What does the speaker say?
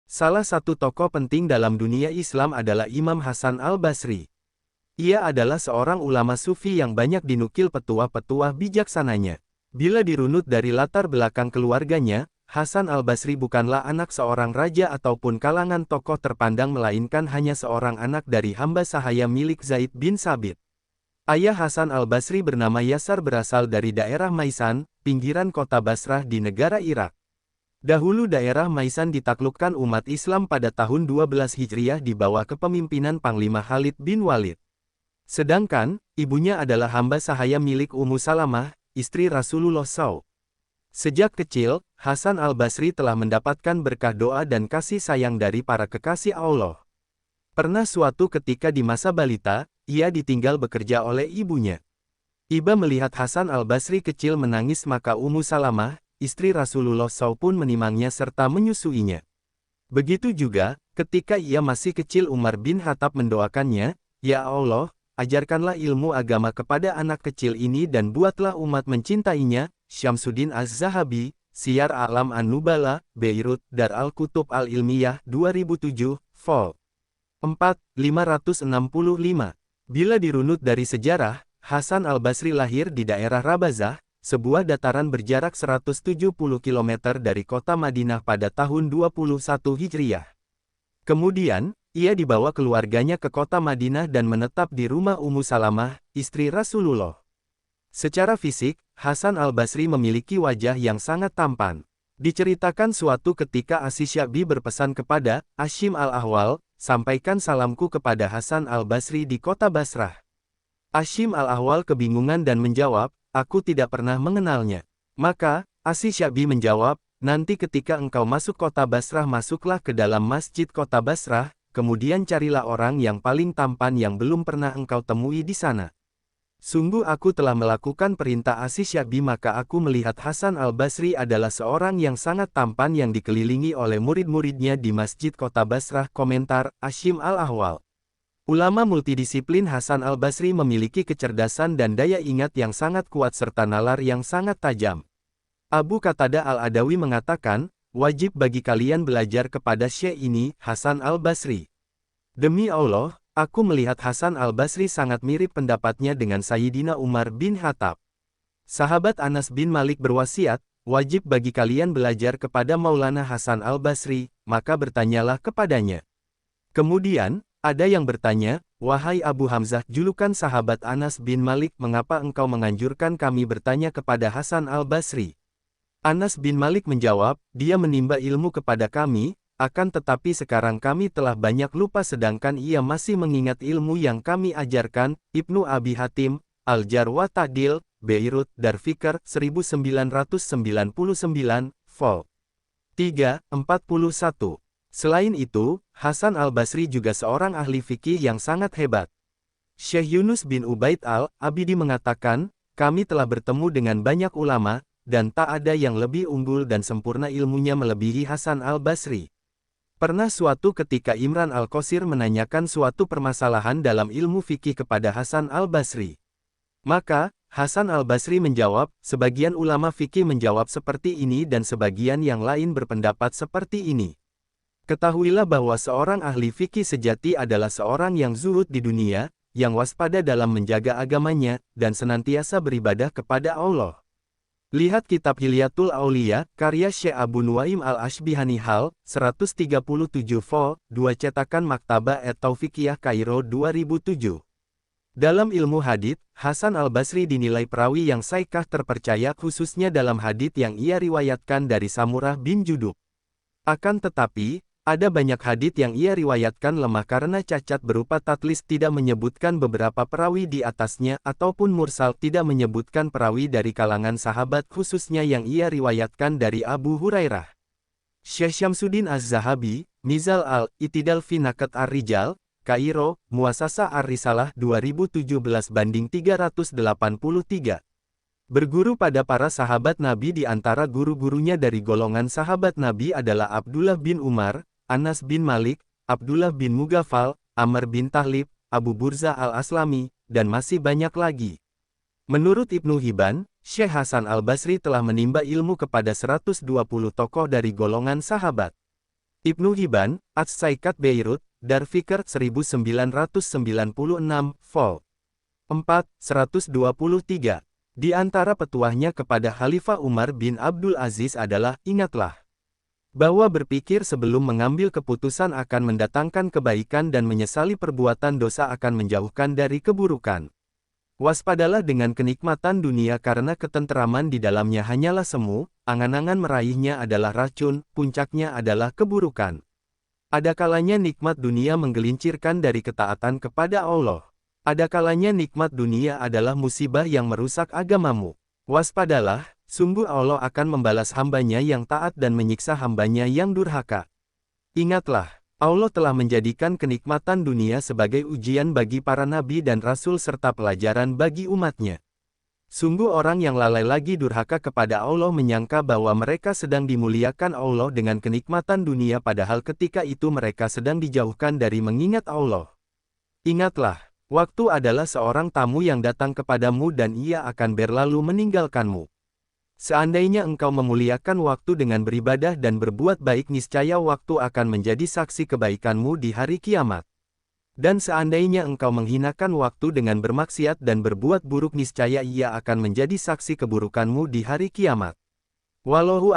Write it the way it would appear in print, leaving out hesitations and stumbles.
Salah satu tokoh penting dalam dunia Islam adalah Imam Hasan al-Basri. Ia adalah seorang ulama sufi yang banyak dinukil petuah-petuah bijaksananya. Bila dirunut dari latar belakang keluarganya, Hasan al-Basri bukanlah anak seorang raja ataupun kalangan tokoh terpandang melainkan hanya seorang anak dari hamba sahaya milik Zaid bin Sabit. Ayah Hasan al-Basri bernama Yasar berasal dari daerah Maisan, pinggiran kota Basrah di negara Irak. Dahulu daerah Maisan ditaklukkan umat Islam pada tahun 12 Hijriah di bawah kepemimpinan Panglima Khalid bin Walid. Sedangkan, ibunya adalah hamba sahaya milik Ummu Salamah, istri Rasulullah SAW. Sejak kecil, Hasan al-Basri telah mendapatkan berkah doa dan kasih sayang dari para kekasih Allah. Pernah suatu ketika di masa balita, ia ditinggal bekerja oleh ibunya. Iba melihat Hasan al-Basri kecil menangis maka Ummu Salamah, istri Rasulullah SAW pun menimangnya serta menyusuinya. Begitu juga, ketika ia masih kecil Umar bin Khattab mendoakannya, "Ya Allah, ajarkanlah ilmu agama kepada anak kecil ini dan buatlah umat mencintainya." Syamsuddin Az-Zahabi, Siyar A'lam An-Nubala, Beirut, Dar Al-Kutub Al-Ilmiyah, 2007, vol. 4, 565. Bila dirunut dari sejarah, Hasan al-Basri lahir di daerah Rabazah, sebuah dataran berjarak 170 km dari kota Madinah pada tahun 21 Hijriah. Kemudian, ia dibawa keluarganya ke kota Madinah dan menetap di rumah Ummu Salamah, istri Rasulullah. Secara fisik, Hasan al-Basri memiliki wajah yang sangat tampan. Diceritakan suatu ketika Asy-Sya'bi berpesan kepada Hashim al-Ahwal, "Sampaikan salamku kepada Hasan al-Basri di kota Basrah." Hashim al-Ahwal kebingungan dan menjawab, "Aku tidak pernah mengenalnya." Maka, Asy-Sya'bi menjawab, "Nanti ketika engkau masuk kota Basrah masuklah ke dalam masjid kota Basrah, kemudian carilah orang yang paling tampan yang belum pernah engkau temui di sana." Sungguh aku telah melakukan perintah Asy-Sya'bi maka aku melihat Hasan al-Basri adalah seorang yang sangat tampan yang dikelilingi oleh murid-muridnya di masjid kota Basrah. Komentar, Hashim al-Ahwal. Ulama multidisiplin Hasan al-Basri memiliki kecerdasan dan daya ingat yang sangat kuat serta nalar yang sangat tajam. Abu Qatadah al-Adawi mengatakan, "Wajib bagi kalian belajar kepada Syekh ini, Hasan al-Basri." Demi Allah, aku melihat Hasan al-Basri sangat mirip pendapatnya dengan Sayyidina Umar bin Khattab. Sahabat Anas bin Malik berwasiat, "Wajib bagi kalian belajar kepada Maulana Hasan al-Basri," maka bertanyalah kepadanya. Kemudian, ada yang bertanya, "Wahai Abu Hamzah," julukan sahabat Anas bin Malik, "mengapa engkau menganjurkan kami bertanya kepada Hasan al-Basri?" Anas bin Malik menjawab, "Dia menimba ilmu kepada kami, akan tetapi sekarang kami telah banyak lupa sedangkan ia masih mengingat ilmu yang kami ajarkan." Ibnu Abi Hatim, Al-Jarh wa Ta'dil, Beirut, Dar Fikr, 1999, vol. 3, 41. Selain itu, Hasan al-Basri juga seorang ahli fikih yang sangat hebat. Syekh Yunus bin Ubaid al-Abidi mengatakan, "Kami telah bertemu dengan banyak ulama, dan tak ada yang lebih unggul dan sempurna ilmunya melebihi Hasan al-Basri." Pernah suatu ketika Imran al-Qasir menanyakan suatu permasalahan dalam ilmu fikih kepada Hasan al-Basri. Maka, Hasan al-Basri menjawab, "Sebagian ulama fikih menjawab seperti ini dan sebagian yang lain berpendapat seperti ini. Ketahuilah bahwa seorang ahli fikih sejati adalah seorang yang zuhud di dunia, yang waspada dalam menjaga agamanya, dan senantiasa beribadah kepada Allah." Lihat kitab Hilyatul Auliya, karya Syekh Abu Nuaim al-Ashbihani hal, 137 vol. 2 cetakan Maktabah et-Taufikiyah Kairo 2007. Dalam ilmu hadits, Hasan al-Basri dinilai perawi yang saikah terpercaya khususnya dalam hadits yang ia riwayatkan dari Samurah bin Judub. Akan tetapi, ada banyak hadits yang ia riwayatkan lemah karena cacat berupa tatlis tidak menyebutkan beberapa perawi di atasnya ataupun mursal tidak menyebutkan perawi dari kalangan sahabat khususnya yang ia riwayatkan dari Abu Hurairah. Syekh Syamsuddin Az-Zahabi, Mizal al-Itidal fi Naqd ar-Rijal, Kairo, Muassasah Ar-Risalah 2017-383. Berguru pada para sahabat Nabi di antara guru-gurunya dari golongan sahabat Nabi adalah Abdullah bin Umar, Anas bin Malik, Abdullah bin Mughaffal, Amr bin Tahlib, Abu Burza al-Aslami, dan masih banyak lagi. Menurut Ibnu Hibban, Syekh Hasan al-Basri telah menimba ilmu kepada 120 tokoh dari golongan sahabat. Ibnu Hibban, As-Saikat Beirut, Darfikr 1996, vol. 4, 123. Di antara petuahnya kepada Khalifah Umar bin Abdul Aziz adalah, ingatlah bahwa berpikir sebelum mengambil keputusan akan mendatangkan kebaikan dan menyesali perbuatan dosa akan menjauhkan dari keburukan. Waspadalah dengan kenikmatan dunia karena ketenteraman di dalamnya hanyalah semu, angan-angan meraihnya adalah racun, puncaknya adalah keburukan. Ada kalanya nikmat dunia menggelincirkan dari ketaatan kepada Allah. Ada kalanya nikmat dunia adalah musibah yang merusak agamamu. Waspadalah, sungguh Allah akan membalas hambanya yang taat dan menyiksa hambanya yang durhaka. Ingatlah, Allah telah menjadikan kenikmatan dunia sebagai ujian bagi para nabi dan rasul serta pelajaran bagi umatnya. Sungguh orang yang lalai lagi durhaka kepada Allah menyangka bahwa mereka sedang dimuliakan Allah dengan kenikmatan dunia padahal ketika itu mereka sedang dijauhkan dari mengingat Allah. Ingatlah, waktu adalah seorang tamu yang datang kepadamu dan ia akan berlalu meninggalkanmu. Seandainya engkau memuliakan waktu dengan beribadah dan berbuat baik niscaya waktu akan menjadi saksi kebaikanmu di hari kiamat. Dan seandainya engkau menghinakan waktu dengan bermaksiat dan berbuat buruk niscaya ia akan menjadi saksi keburukanmu di hari kiamat. Wallahu